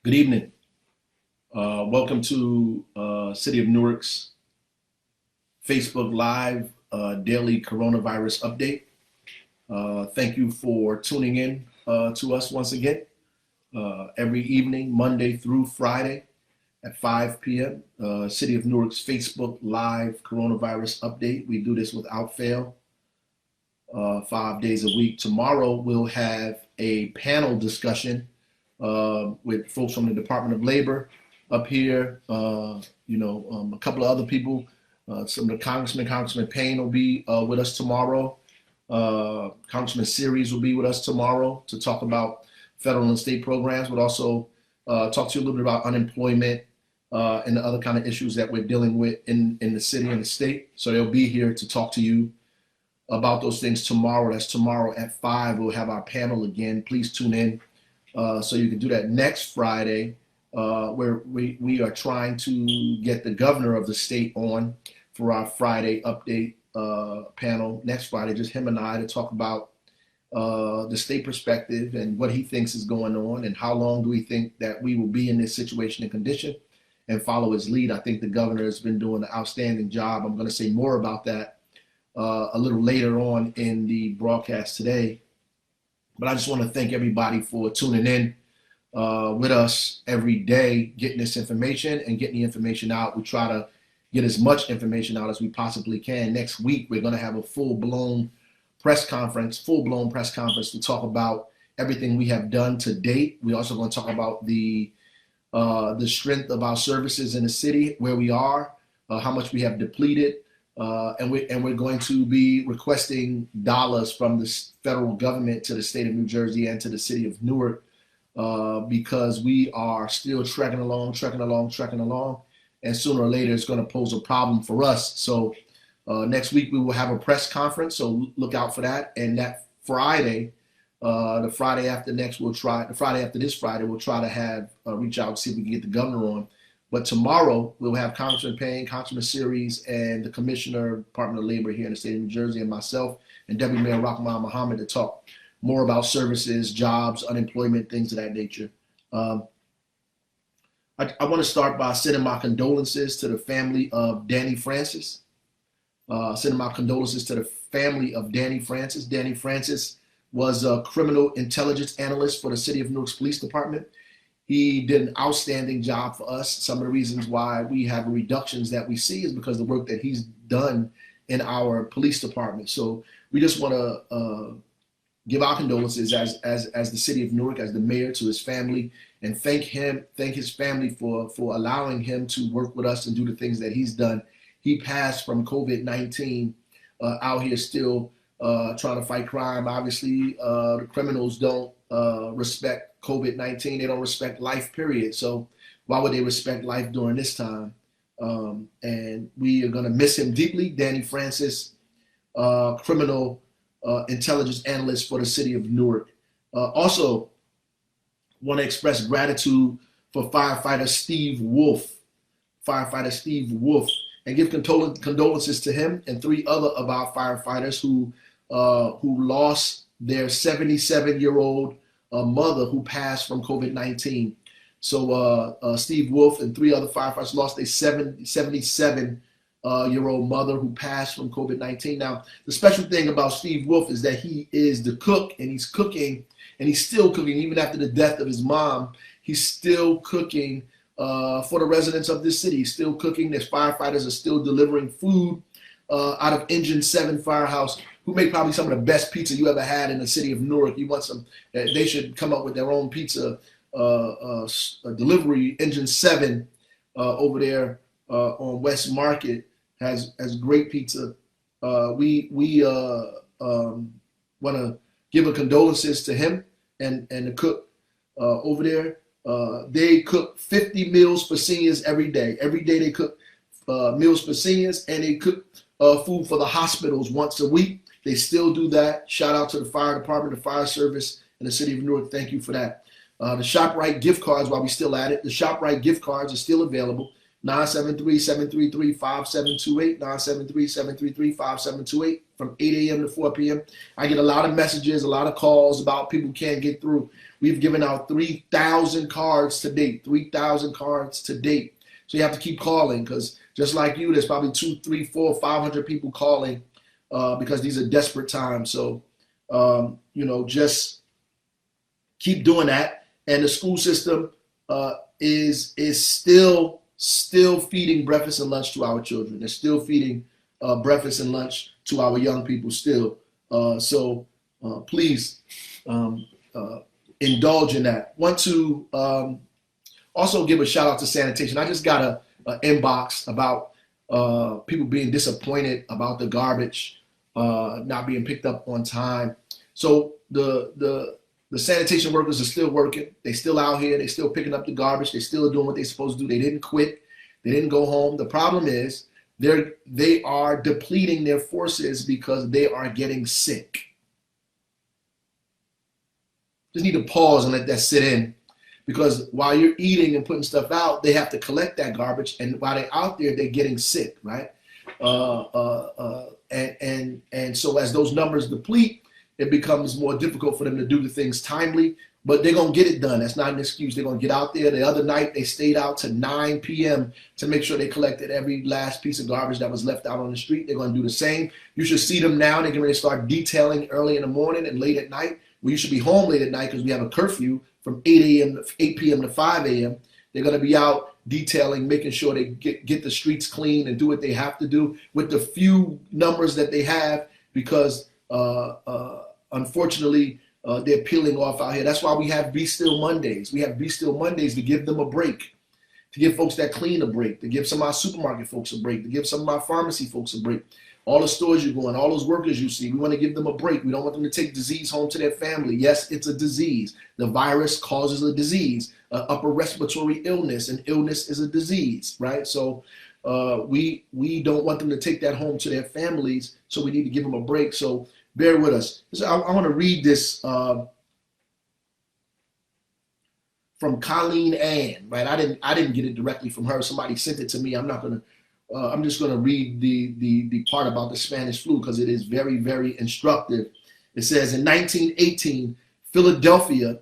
Good evening. Welcome to City of Newark's Facebook Live daily coronavirus update. Thank you for tuning in to us once again every evening, Monday through Friday at 5 p.m. City of Newark's Facebook Live coronavirus update. We do this without fail, 5 days a week. Tomorrow we'll have a panel discussion with folks from the Department of Labor up here, a couple of other people, some of the Congressman Payne will be with us tomorrow. Congressman Series will be with us tomorrow to talk about federal and state programs, but also talk to you a little bit about unemployment and the other kind of issues that we're dealing with in the city and the state. So they'll be here to talk to you about those things tomorrow. That's tomorrow at 5. We'll have our panel again. Please tune in. So you can do that next Friday, where we are trying to get the governor of the state on for our Friday update panel next Friday, just him and I, to talk about the state perspective and what he thinks is going on and how long do we think that we will be in this situation and condition and follow his lead. I think the governor has been doing an outstanding job. I'm going to say more about that a little later on in the broadcast today. But I just want to thank everybody for tuning in with us every day, getting this information and getting the information out. We try to get as much information out as we possibly can. Next week, we're going to have a full-blown press conference to talk about everything we have done to date. We're also going to talk about the strength of our services in the city, where we are, how much we have depleted. And we're going to be requesting dollars from the federal government to the state of New Jersey and to the city of Newark because we are still trekking along, and sooner or later it's going to pose a problem for us. So next week we will have a press conference, so look out for that. And that Friday, the Friday after this Friday, we'll try to have reach out and see if we can get the governor on. But tomorrow, we'll have Congressman Payne, Congressman Series, and the Commissioner, Department of Labor here in the state of New Jersey, and myself, and Deputy Mayor Rahman Muhammad to talk more about services, jobs, unemployment, things of that nature. I want to start by sending my condolences to the family of Danny Francis. Sending my condolences to the family of Danny Francis. Danny Francis was a criminal intelligence analyst for the City of Newark's Police Department. He did an outstanding job for us. Some of the reasons why we have reductions that we see is because of the work that he's done in our police department. So we just want to give our condolences as the city of Newark, as the mayor, to his family, and thank his family for allowing him to work with us and do the things that he's done. He passed from COVID-19 out here still trying to fight crime. Obviously, the criminals don't respect COVID-19. They don't respect life, period. So why would they respect life during this time? And we are going to miss him deeply. Danny Francis, criminal intelligence analyst for the city of Newark. Also want to express gratitude for firefighter Steve Wolf, and give condolences to him and 3 other of our firefighters who lost their 77-year-old mother who passed from COVID-19. So Steve Wolf and 3 other firefighters lost a 77-year-old mother who passed from COVID-19. Now, the special thing about Steve Wolf is that he is the cook, and he's cooking, and he's still cooking. Even after the death of his mom, he's still cooking for the residents of this city. He's still cooking. There's firefighters are still delivering food out of Engine 7 Firehouse, who make probably some of the best pizza you ever had in the city of Newark. You want some, they should come up with their own pizza delivery. Engine 7 over there on West Market has great pizza. We want to give a condolences to him and the cook over there. They cook 50 meals for seniors every day. Every day they cook meals for seniors, and they cook food for the hospitals once a week. They still do that. Shout out to the fire department, the fire service, and the city of Newark. Thank you for that. The ShopRite gift cards, while we still at it, the ShopRite gift cards are still available. 973-733-5728, 973-733-5728 from 8 a.m. to 4 p.m. I get a lot of messages, a lot of calls about people who can't get through. We've given out 3,000 cards to date, 3,000 cards to date. So you have to keep calling, because just like you, there's probably 200, 300, 400, 500 people calling because these are desperate times. So, just keep doing that. And the school system is still feeding breakfast and lunch to our children. They're still feeding breakfast and lunch to our young people still. So please indulge in that. Want to also give a shout out to sanitation. I just got a inbox about people being disappointed about the garbage not being picked up on time. So the sanitation workers are still working. They still out here. They still picking up the garbage. They still doing what they're supposed to do. They didn't quit. They didn't go home. The problem is they are depleting their forces because they are getting sick. Just need to pause and let that sit in, because while you're eating and putting stuff out, they have to collect that garbage, and while they're out there, they're getting sick, right? And so as those numbers deplete, it becomes more difficult for them to do the things timely, but they're going to get it done. That's not an excuse. They're going to get out there. The other night, they stayed out to 9 p.m. to make sure they collected every last piece of garbage that was left out on the street. They're going to do the same. You should see them now. They're going to start detailing early in the morning and late at night. Well, you should be home late at night because we have a curfew from 8 p.m. to 5 a.m. They're going to be out detailing, making sure they get the streets clean and do what they have to do with the few numbers that they have, because unfortunately, they're peeling off out here. That's why we have Be Still Mondays. We have Be Still Mondays to give them a break, to give folks that clean a break, to give some of our supermarket folks a break, to give some of our pharmacy folks a break. All the stores you go in, all those workers you see, we want to give them a break. We don't want them to take disease home to their family. Yes, it's a disease. The virus causes a disease, upper respiratory illness, and illness is a disease, right? So we don't want them to take that home to their families, so we need to give them a break. So bear with us. So I want to read this from Colleen Ann, right? I didn't get it directly from her. Somebody sent it to me. I'm just gonna read the part about the Spanish flu because it is very, very instructive. It says, in 1918, Philadelphia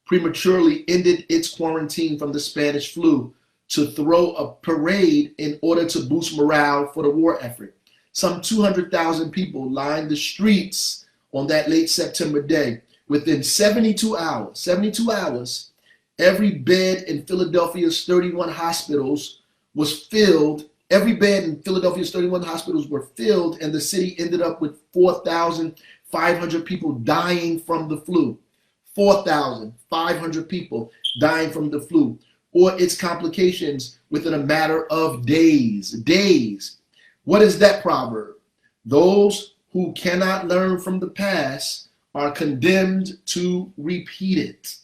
prematurely ended its quarantine from the Spanish flu to throw a parade in order to boost morale for the war effort. Some 200,000 people lined the streets on that late September day. Within 72 hours, every bed in Philadelphia's 31 hospitals was filled. Every bed in Philadelphia's 31 hospitals were filled, and the city ended up with 4,500 people dying from the flu. 4,500 people dying from the flu or its complications within a matter of days. What is that proverb? Those who cannot learn from the past are condemned to repeat it.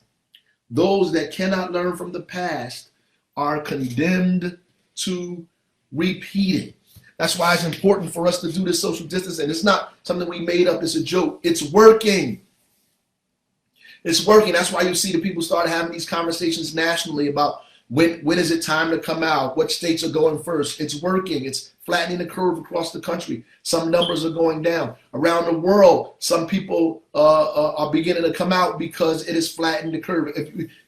Those that cannot learn from the past are condemned to repeat it. That's why it's important for us to do this social distancing. It's not something we made up. It's a joke. It's working. It's working. That's why you see the people start having these conversations nationally about when is it time to come out? What states are going first? It's working. It's flattening the curve across the country. Some numbers are going down. Around the world, some people are beginning to come out because it is flattening the curve.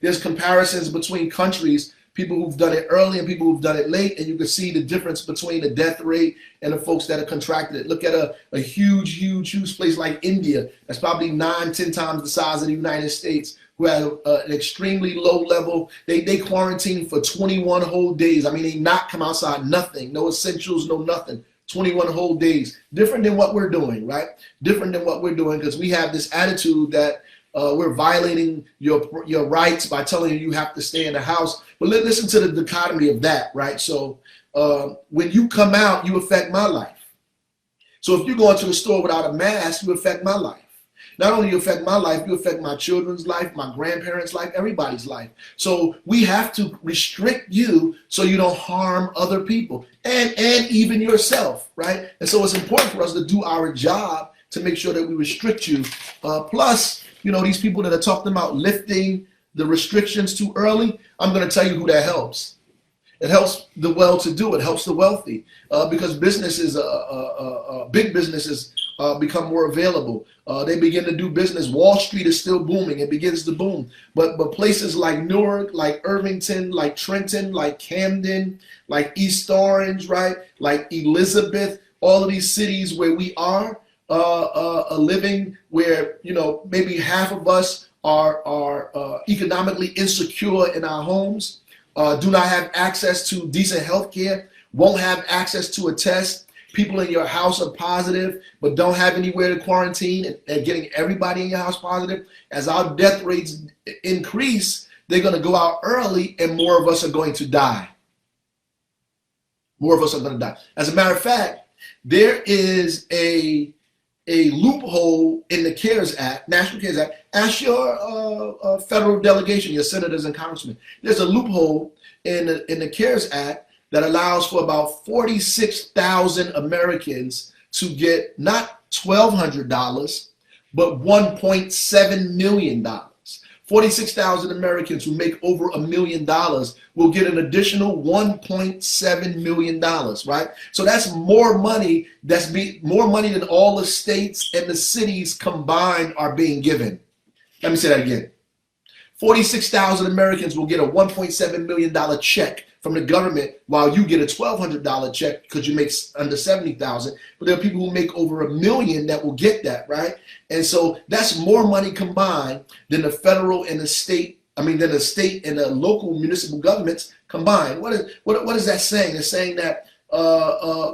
There's comparisons between countries, people who've done it early and people who've done it late, and you can see the difference between the death rate and the folks that have contracted it. Look at a huge place like India. That's probably 9-10 times the size of the United States, who have an extremely low level. They quarantine for 21 whole days. I mean, they not come outside, nothing, no essentials, no nothing. 21 whole days. Different than what we're doing, right? Different than what we're doing, because we have this attitude that we're violating your rights by telling you have to stay in the house. But listen to the dichotomy of that, right? So when you come out, you affect my life. So if you go into the store without a mask, you affect my life. Not only you affect my life, you affect my children's life, my grandparents' life, everybody's life. So we have to restrict you so you don't harm other people and even yourself, right? And so it's important for us to do our job to make sure that we restrict you. Plus, you know, these people that are talking about lifting the restrictions too early, I'm going to tell you who that helps. It helps the well-to-do. It helps the wealthy because businesses, big businesses, become more available. They begin to do business. Wall Street is still booming. It begins to boom. But places like Newark, like Irvington, like Trenton, like Camden, like East Orange, right? Like Elizabeth, all of these cities where we are living, where, you know, maybe half of us are economically insecure in our homes, do not have access to decent health care, won't have access to a test. People in your house are positive, but don't have anywhere to quarantine, and getting everybody in your house positive. As our death rates increase, they're going to go out early, and more of us are going to die. More of us are going to die. As a matter of fact, there is a loophole in the CARES Act, National CARES Act. Ask your federal delegation, your senators and congressmen. There's a loophole in the CARES Act that allows for about 46,000 Americans to get not $1,200, but $1.7 million. 46,000 Americans who make over $1 million will get an additional $1.7 million, right? So that's more money. More money than all the states and the cities combined are being given. Let me say that again. 46,000 Americans will get a $1.7 million check from the government, while you get a $1,200 check because you make under 70,000. But there are people who make over $1 million that will get that, right? And so that's more money combined than the federal and the state. I mean, than the state and the local municipal governments combined. What is that saying? It's saying that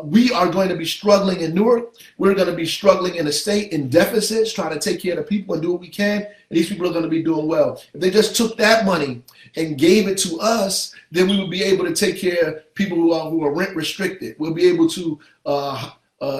we are going to be struggling in Newark. We're going to be struggling in the state in deficits, trying to take care of the people and do what we can. And these people are going to be doing well. If they just took that money and gave it to us, then we would be able to take care of people who are rent restricted. We'll be able to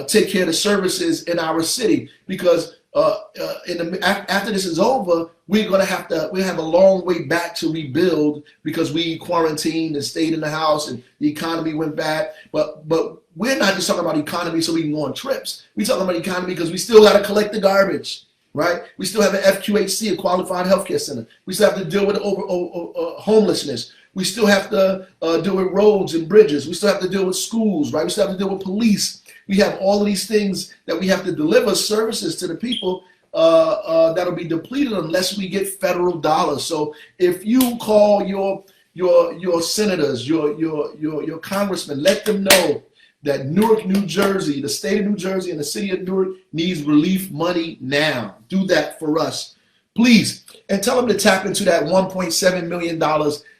take care of the services in our city, because after this is over, we have a long way back to rebuild, because we quarantined and stayed in the house and the economy went bad. But we're not just talking about economy so we can go on trips. We're talking about economy because we still got to collect the garbage, right? We still have an FQHC, a qualified healthcare center. We still have to deal with homelessness. We still have to deal with roads and bridges. We still have to deal with schools, right? We still have to deal with police. We have all of these things that we have to deliver services to the people that'll be depleted unless we get federal dollars. So if you call your senators, your congressmen, let them know that Newark, New Jersey, the state of New Jersey and the city of Newark needs relief money now. Do that for us, please. And tell them to tap into that $1.7 million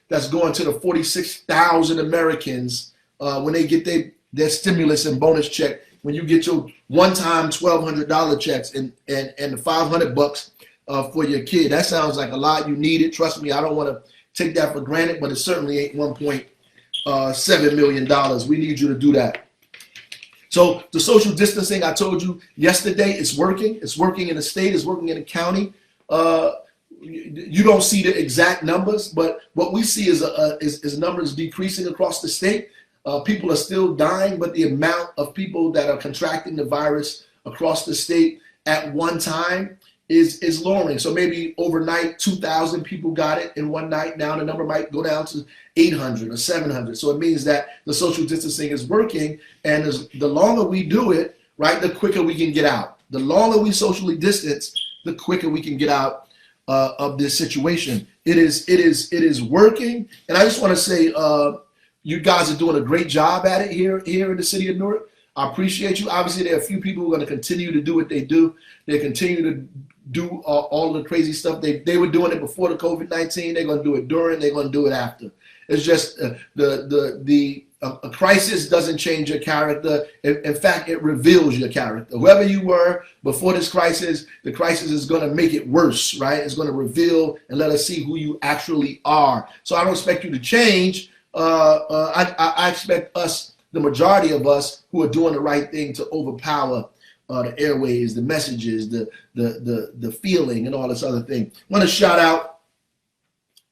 that's going to the 46,000 Americans when they get their stimulus and bonus check. When you get your one-time $1,200 checks and the $500 for your kid. That sounds like a lot. You need it. Trust me, I don't want to take that for granted, but it certainly ain't $1.7 million. We need you to do that. So the social distancing, I told you yesterday, it's working. It's working in the state. It's working in the county. You don't see the exact numbers, but what we see is numbers decreasing across the state. People are still dying, but the amount of people that are contracting the virus across the state at one time is lowering. So maybe overnight, 2,000 people got it in one night. Now the number might go down to 800 or 700. So it means that the social distancing is working, and the longer we do it, right, the quicker we can get out. The longer we socially distance, the quicker we can get out of this situation. It is working, and I just want to say, you guys are doing a great job at it here in the city of Newark. I appreciate you. Obviously, there are a few people who are going to continue to do what they do. They continue to do all the crazy stuff. They were doing it before the COVID-19. They're going to do it during. They're going to do it after. It's just a crisis doesn't change your character. In fact, it reveals your character. Whoever you were before this crisis, the crisis is going to make it worse, right? It's going to reveal and let us see who you actually are. So I don't expect you to change. I expect us, the majority of us who are doing the right thing, to overpower the airways, the messages, the feeling, and all this other thing. I want to shout out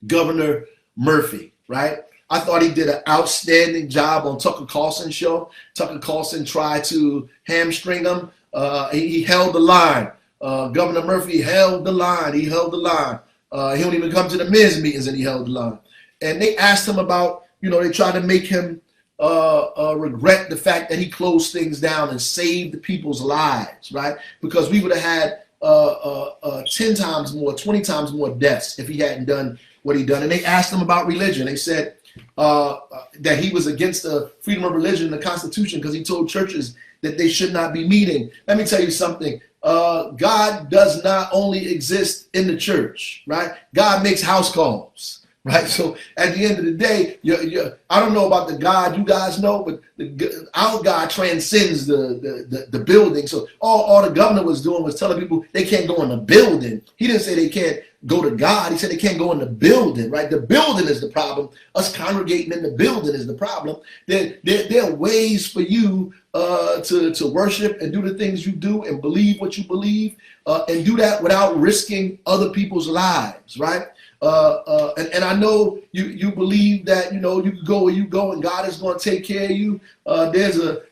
Governor Murphy, right? I thought he did an outstanding job on Tucker Carlson's show. Tucker Carlson tried to hamstring him. He held the line. Governor Murphy held the line. He held the line. He don't even come to the men's meetings, and he held the line. And they asked him about they tried to make him regret the fact that he closed things down and saved the people's lives, right? Because we would have had 10 times more, 20 times more deaths if he hadn't done what he done. And they asked him about religion. They said that he was against the freedom of religion in the Constitution because he told churches that they should not be meeting. Let me tell you something. God does not only exist in the church, right? God makes house calls, right? So at the end of the day, I don't know about the God you guys know, but our God transcends the building. So all the governor was doing was telling people they can't go in the building. He didn't say they can't go to God. He said they can't go in the building, right? The building is the problem. Us congregating in the building is the problem. There are ways for you to worship and do the things you do and believe what you believe and do that without risking other people's lives, right? And I know you believe that, you can go where you go and God is going to take care of you. There's a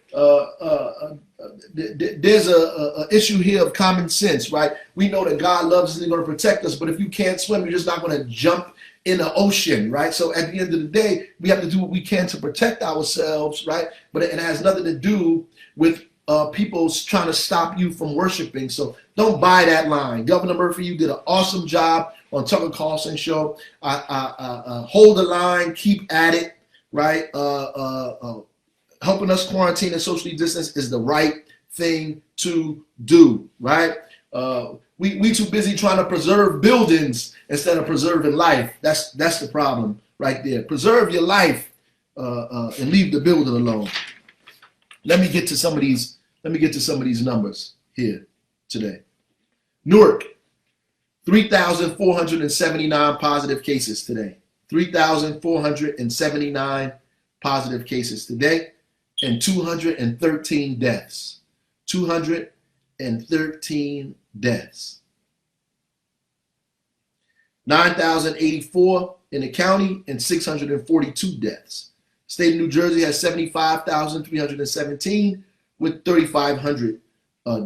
issue here of common sense, right? We know that God loves us and He's going to protect us, but if you can't swim, you're just not going to jump in the ocean, right? So at the end of the day, we have to do what we can to protect ourselves, right? But it has nothing to do with people trying to stop you from worshiping. So don't buy that line. Governor Murphy, you did an awesome job on Tucker Carlson show. Hold the line, keep at it, right? Helping us quarantine and socially distance is the right thing to do, right? We too busy trying to preserve buildings instead of preserving life. That's the problem right there. Preserve your life and leave the building alone. Let me get to some of these numbers here today. Newark, 3,479 positive cases today. 3,479 positive cases today, and 213 deaths. 213 deaths. 9,084 in the county and 642 deaths. State of New Jersey has 75,317 with 3,500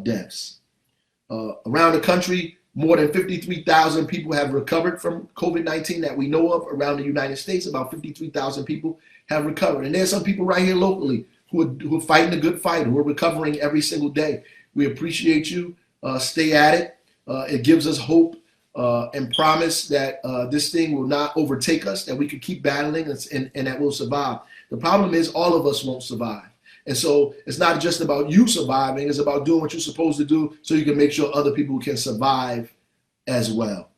deaths. Around the country, more than 53,000 people have recovered from COVID-19 that we know of. Around the United States, about 53,000 people have recovered. And there's some people right here locally who are fighting a good fight, who are recovering every single day. We appreciate you. Stay at it. It gives us hope and promise that this thing will not overtake us, that we can keep battling and that we'll survive. The problem is all of us won't survive. And so it's not just about you surviving, it's about doing what you're supposed to do so you can make sure other people can survive as well.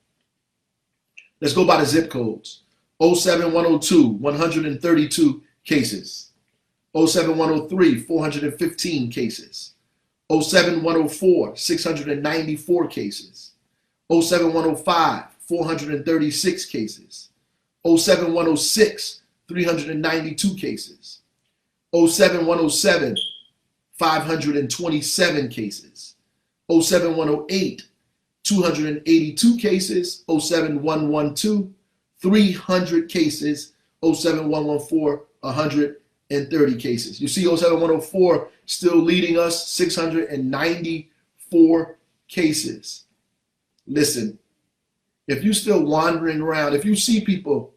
Let's go by the zip codes. 07102, 132 cases. 07103, 415 cases. 07104, 694 cases. 07105, 436 cases. 07106, 392 cases. 07107, 527 cases. 07108, 282 cases. 07112, 300 cases. 07114, 130 cases. You see 07104 still leading us, 694 cases. Listen, if you're still wandering around, if you see people,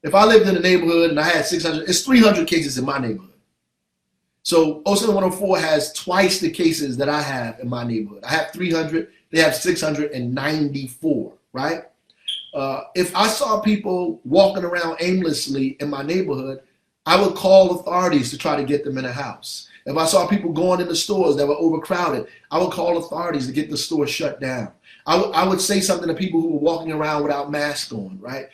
if I lived in a neighborhood and I had 600, it's 300 cases in my neighborhood. So 07104 has twice the cases that I have in my neighborhood. I have 300, they have 694, right? If I saw people walking around aimlessly in my neighborhood, I would call authorities to try to get them in a house. If I saw people going into stores that were overcrowded, I would call authorities to get the store shut down. I would say something to people who were walking around without masks on, right?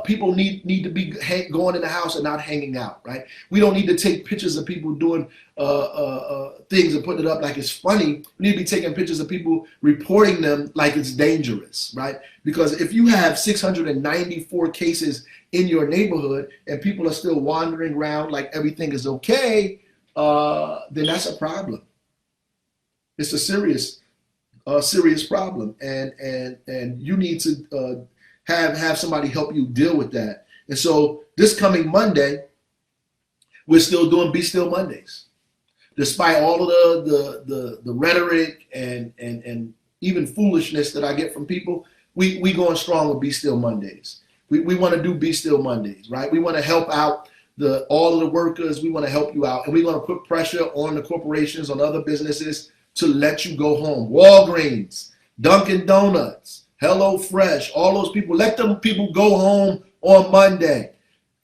People need to be going in the house and not hanging out, right? We don't need to take pictures of people doing things and putting it up like it's funny. We need to be taking pictures of people reporting them like it's dangerous, right? Because if you have 694 cases in your neighborhood and people are still wandering around like everything is okay, then that's a problem. It's a serious problem, and you need to have somebody help you deal with that. And so this coming Monday, we're still doing Be Still Mondays, despite all of the rhetoric and even foolishness that I get from people. We going strong with Be Still Mondays. We want to do Be Still Mondays, right? We want to help out all of the workers. We want to help you out, and we want to put pressure on the corporations, on other businesses to let you go home. Walgreens, Dunkin' Donuts, Hello Fresh, all those people, let them people go home on Monday.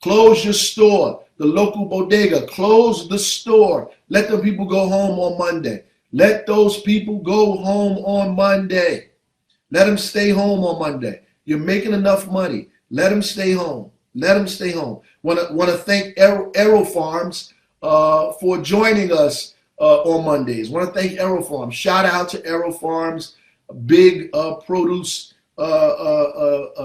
Close your store. The local bodega, close the store. Let the people go home on Monday. Let those people go home on Monday. Let them stay home on Monday. You're making enough money. Let them stay home. Let them stay home. Want to thank Aero Farms for joining us on Mondays. Want to thank Aero Farms. Shout out to Aero Farms, a big produce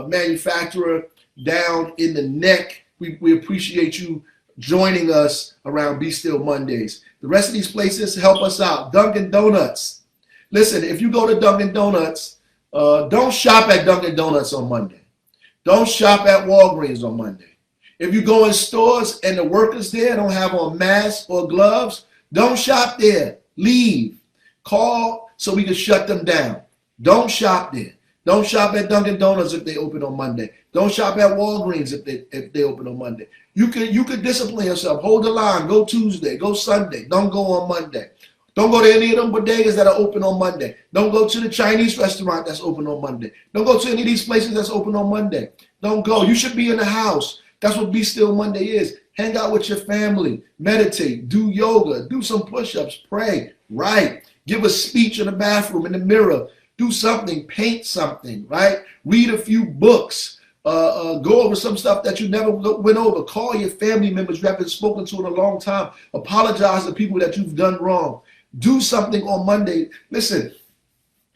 manufacturer down in the neck. We appreciate you joining us around Be Still Mondays. The rest of these places help us out. Dunkin' Donuts. Listen, if you go to Dunkin' Donuts, don't shop at Dunkin' Donuts on Monday. Don't shop at Walgreens on Monday. If you go in stores and the workers there don't have on masks or gloves, don't shop there. Leave. Call so we can shut them down. Don't shop there. Don't shop at Dunkin' Donuts if they open on Monday. Don't shop at Walgreens if they open on Monday. You could discipline yourself. Hold the line. Go Tuesday. Go Sunday. Don't go on Monday. Don't go to any of them bodegas that are open on Monday. Don't go to the Chinese restaurant that's open on Monday. Don't go to any of these places that's open on Monday. Don't go. You should be in the house. That's what Be Still Monday is. Hang out with your family. Meditate. Do yoga. Do some push-ups. Pray. Write. Give a speech in the bathroom, in the mirror. Do something. Paint something, right? Read a few books. Go over some stuff that you never went over. Call your family members you haven't spoken to in a long time. Apologize to people that you've done wrong. Do something on Monday. Listen,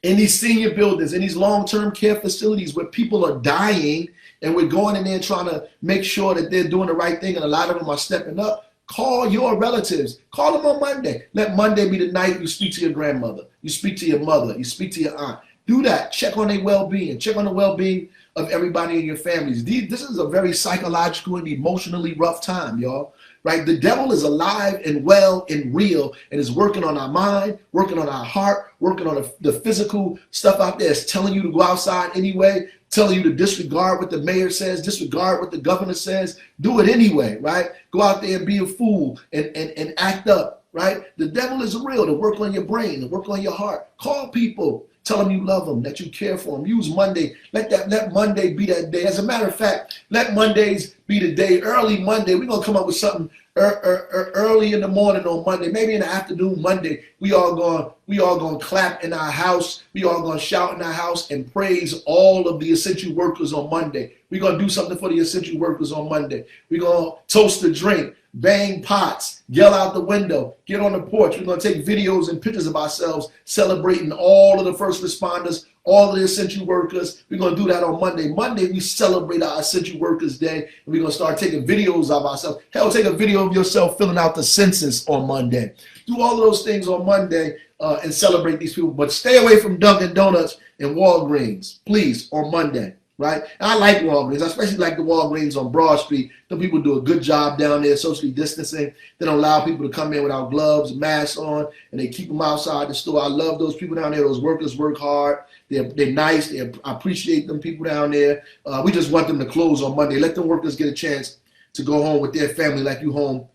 in these senior buildings, in these long-term care facilities where people are dying and we're going in there trying to make sure that they're doing the right thing and a lot of them are stepping up, call your relatives. Call them on Monday. Let Monday be the night you speak to your grandmother. You speak to your mother. You speak to your aunt. Do that. Check on their well-being. Check on the well-being of everybody in your families. This is a very psychological and emotionally rough time, y'all. Right? The devil is alive and well and real and is working on our mind, working on our heart, working on the physical stuff out there. It's telling you to go outside anyway, telling you to disregard what the mayor says, disregard what the governor says. Do it anyway, right? Go out there and be a fool and act up, right? The devil is real to work on your brain, to work on your heart. Call people. Tell them you love them, that you care for them. Use Monday. Let Monday be that day. As a matter of fact, let Mondays be the day. Early Monday, we're going to come up with something early in the morning on Monday. Maybe in the afternoon Monday, we all going to clap in our house. We all going to shout in our house and praise all of the essential workers on Monday. We're going to do something for the essential workers on Monday. We're going to toast a drink, bang pots, yell out the window, get on the porch. We're going to take videos and pictures of ourselves celebrating all of the first responders, all of the essential workers. We're going to do that on Monday. Monday, we celebrate our essential workers day, and we're going to start taking videos of ourselves. Hell, take a video of yourself filling out the census on Monday. Do all of those things on Monday and celebrate these people. But stay away from Dunkin' Donuts and Walgreens, please, on Monday. Right? And I like Walgreens. I especially like the Walgreens on Broad Street. The people do a good job down there socially distancing. They don't allow people to come in without gloves, masks on, and they keep them outside the store. I love those people down there. Those workers work hard. They're nice. I appreciate them people down there. We just want them to close on Monday. Let the workers get a chance to go home with their family like you home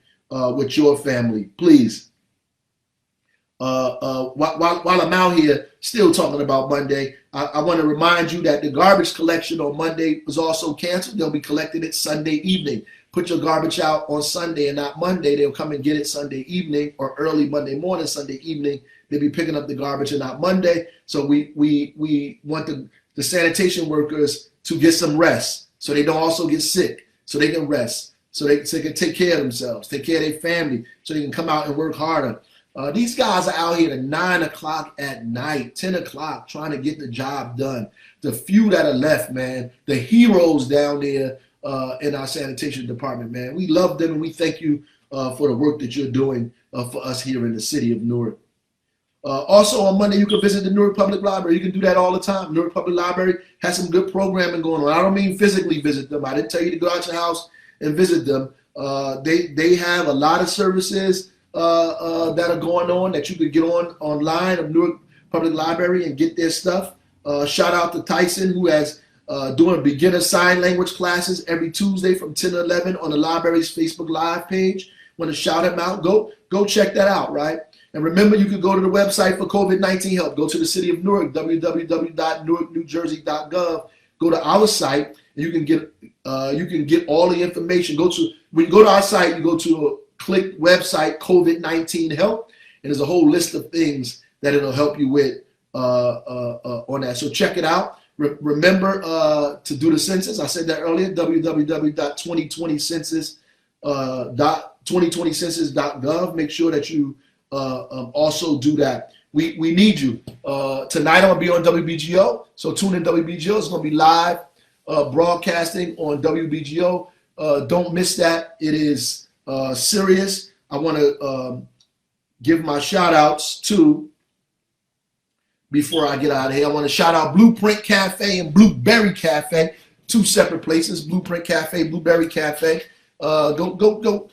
with your family. Please. While I'm out here still talking about Monday, I want to remind you that the garbage collection on Monday was also canceled. They'll be collecting it Sunday evening. Put your garbage out on Sunday and not Monday. They'll come and get it Sunday evening or early Monday morning, Sunday evening. They'll be picking up the garbage and not Monday. So we want the sanitation workers to get some rest so they don't also get sick, so they can rest, so they can take care of themselves, take care of their family, so they can come out and work harder. These guys are out here at 9 o'clock at night, 10 o'clock, trying to get the job done. The few that are left, man, the heroes down there in our sanitation department, man. We love them and we thank you for the work that you're doing for us here in the city of Newark. Also on Monday, you can visit the Newark Public Library. You can do that all the time. Newark Public Library has some good programming going on. I don't mean physically visit them. I didn't tell you to go out your house and visit them. They have a lot of services that are going on that you could get online of Newark Public Library and get their stuff. Shout out to Tyson, who has doing beginner sign language classes every Tuesday from 10 to 11 on the library's Facebook Live page. Want to shout him out? Go check that out, right? And remember, you can go to the website for COVID-19 help. Go to the city of Newark, www.newarknewjersey.gov. Go to our site, and you can get all the information. When you go to our site, you go to click website COVID-19 help, and there's a whole list of things that it'll help you with on that. So check it out. Remember to do the census. I said that earlier. www.2020census.gov. Make sure that you also do that. We need you. Tonight I'm gonna be on WBGO, so tune in WBGO. It's gonna be live broadcasting on WBGO. Don't miss that. It is serious. I want to give my shout outs to, before I get out of here, I want to shout out Blueprint Cafe and Blueberry Cafe, two separate places. Blueprint Cafe, Blueberry Cafe. Go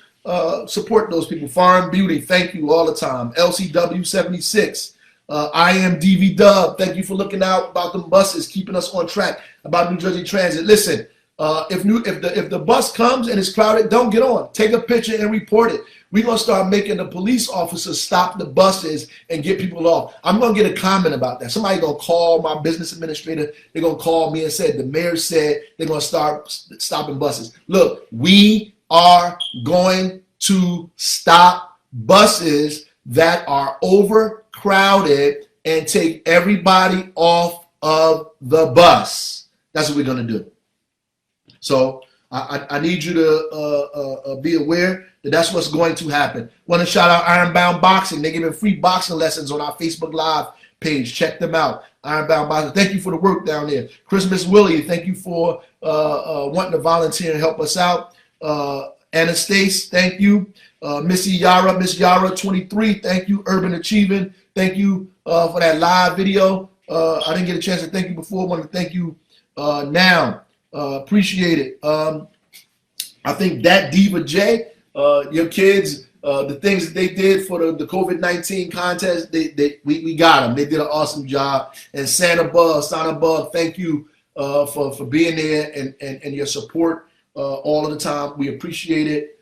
support those people. Farm Beauty, thank you all the time. LCW 76, I am DV Dub, thank you for looking out about them buses, keeping us on track about New Jersey Transit. Listen, if the bus comes and it's crowded, don't get on. Take a picture and report it. We're gonna start making the police officers stop the buses and get people off. I'm gonna get a comment about that. Somebody gonna call my business administrator. They're gonna call me and say the mayor said they're gonna start stopping buses. Look, we are going to stop buses that are overcrowded and take everybody off of the bus. That's what we're gonna do. So I need you to be aware that that's what's going to happen. Want to shout out Ironbound Boxing. They're giving free boxing lessons on our Facebook Live page. Check them out. Ironbound Boxing. Thank you for the work down there. Christmas Willie, thank you for wanting to volunteer and help us out. Anastace, thank you. Miss Yara 23, thank you. Urban Achieving, thank you for that live video. I didn't get a chance to thank you before. I want to thank you now. Appreciate it. I think that Diva J, your kids, the things that they did for the COVID-19 contest, we got them. They did an awesome job. And Santa Bug, thank you for being there and your support all of the time. We appreciate it.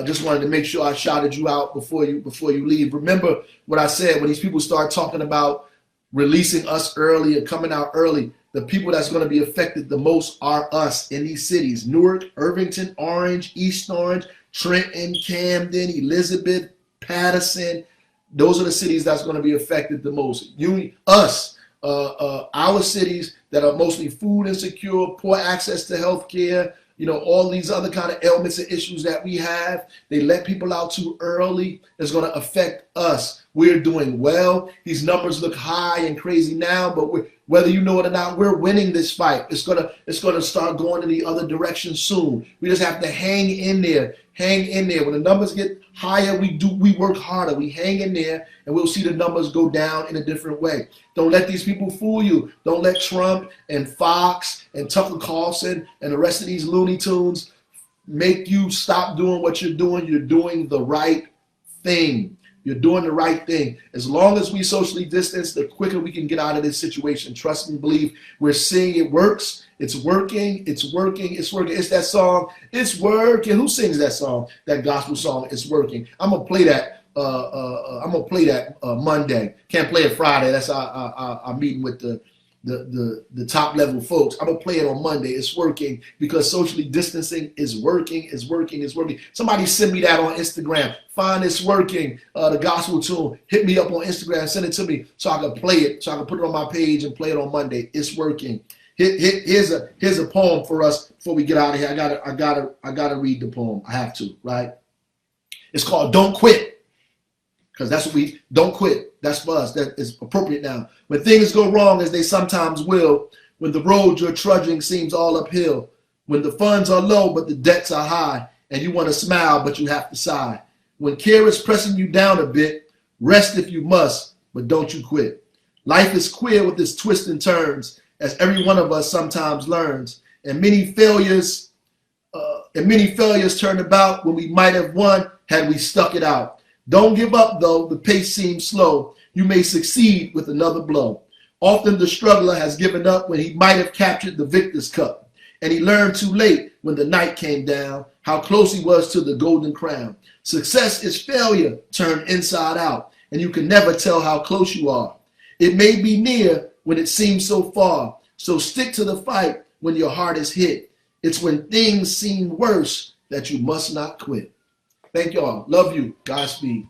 Just wanted to make sure I shouted you out before you leave. Remember what I said when these people start talking about releasing us early and coming out early. The people that's going to be affected the most are us in these cities: Newark, Irvington, Orange, East Orange, Trenton, Camden, Elizabeth, Patterson. Those are the cities that's going to be affected the most. Our cities that are mostly food insecure, poor access to health care, all these other kind of ailments and issues that we have. They let people out too early. It's going to affect us. We're doing well. These numbers look high and crazy now, but whether you know it or not, we're winning this fight. It's gonna start going in the other direction soon. We just have to hang in there. When the numbers get higher, we work harder. We hang in there, and we'll see the numbers go down in a different way. Don't let these people fool you. Don't let Trump and Fox and Tucker Carlson and the rest of these Looney Tunes make you stop doing what you're doing. You're doing the right thing. You're doing the right thing. As long as we socially distance, the quicker we can get out of this situation. Trust and believe. We're seeing it works. It's working. It's working. It's working. It's that song. It's working. Who sings that song? That gospel song. It's working. I'm gonna play that. Monday. Can't play it Friday. That's our meeting with the top level folks. I'm gonna play it on Monday. It's working because socially distancing is working. It's working. It's working. Somebody send me that on Instagram. Find It's Working, the gospel tune. Hit me up on Instagram. Send it to me so I can play it. So I can put it on my page and play it on Monday. It's working. Here's a poem for us before we get out of here. I gotta read the poem. I have to, right? It's called "Don't Quit," because that's what don't quit. That's for us. That is appropriate now. When things go wrong, as they sometimes will, when the road you're trudging seems all uphill, when the funds are low but the debts are high, and you want to smile but you have to sigh, when care is pressing you down a bit, rest if you must, but don't you quit. Life is queer with its twists and turns, as every one of us sometimes learns, and many failures turn about when we might have won had we stuck it out. Don't give up though, the pace seems slow. You may succeed with another blow. Often the struggler has given up when he might have captured the victor's cup, and he learned too late when the night came down how close he was to the golden crown. Success is failure turned inside out, and you can never tell how close you are. It may be near when it seems so far, so stick to the fight when your heart is hit. It's when things seem worse that you must not quit. Thank y'all. Love you. Godspeed.